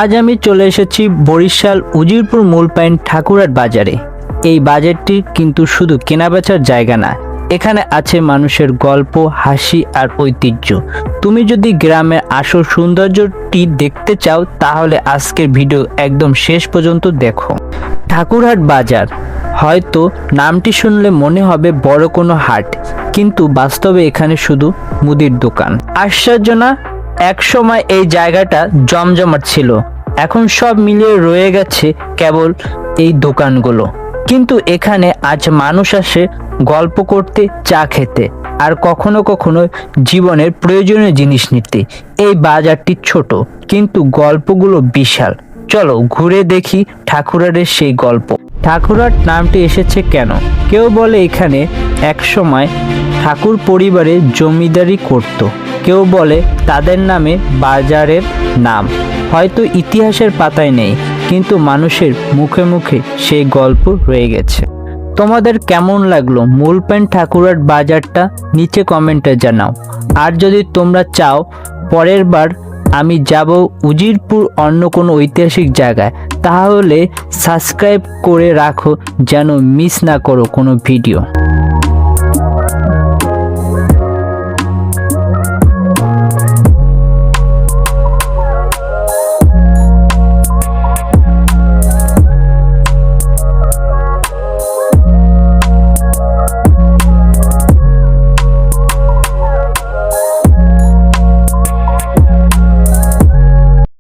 আজ আমি চলে এসেছি বরিশাল উজিরপুর মূল পয়েন্ট ঠাকুরহাট বাজারে। এই বাজারটি কিন্তু শুধু কেনাবেচার জায়গা না, এখানে আছে মানুষের গল্প, হাসি আর ঐতিহ্য। তুমি যদি গ্রামের আসল সৌন্দর্যটি দেখতে চাও তাহলে আজকের ভিডিও একদম শেষ পর্যন্ত দেখো। ঠাকুরহাট বাজার হয়তো নামটি শুনলে মনে হবে বড় কোনো হাট, কিন্তু বাস্তবে এখানে শুধু মুদির দোকান। আশ্চর্য না, এক সময় এই জায়গাটা জমজমাট ছিল, এখন সব মিলিয়ে রয়ে গেছে কেবল এই দোকানগুলো। কিন্তু এখানে আজ মানুষ আসে গল্প করতে, চা খেতে আর কখনো কখনো জীবনের প্রয়োজনীয় জিনিস নিতে। এই বাজারটি ছোট কিন্তু গল্পগুলো বিশাল। চলো ঘুরে দেখি ঠাকুরহাটের সেই গল্প। ঠাকুরহাট নামটি এসেছে কেন? কেউ বলে এখানে এক সময় ঠাকুর পরিবারে জমিদারি করত, কেউ বলে তাদের নামে বাজারের নাম হয়তো ইতিহাসের পাতায় নেই, কিন্তু মানুষের মুখে মুখে সেই গল্প রয়ে গেছে। তোমাদের কেমন লাগলো মূল পয়েন্ট ঠাকুরহাট বাজারটা? নিচে কমেন্টে জানাও। আর যদি তোমরা চাও পরের বার আমি যাব উজিরপুর অন্য কোনো ঐতিহাসিক জায়গায়, তাহলে সাবস্ক্রাইব করে রাখো যেন মিস না করো কোনো ভিডিও।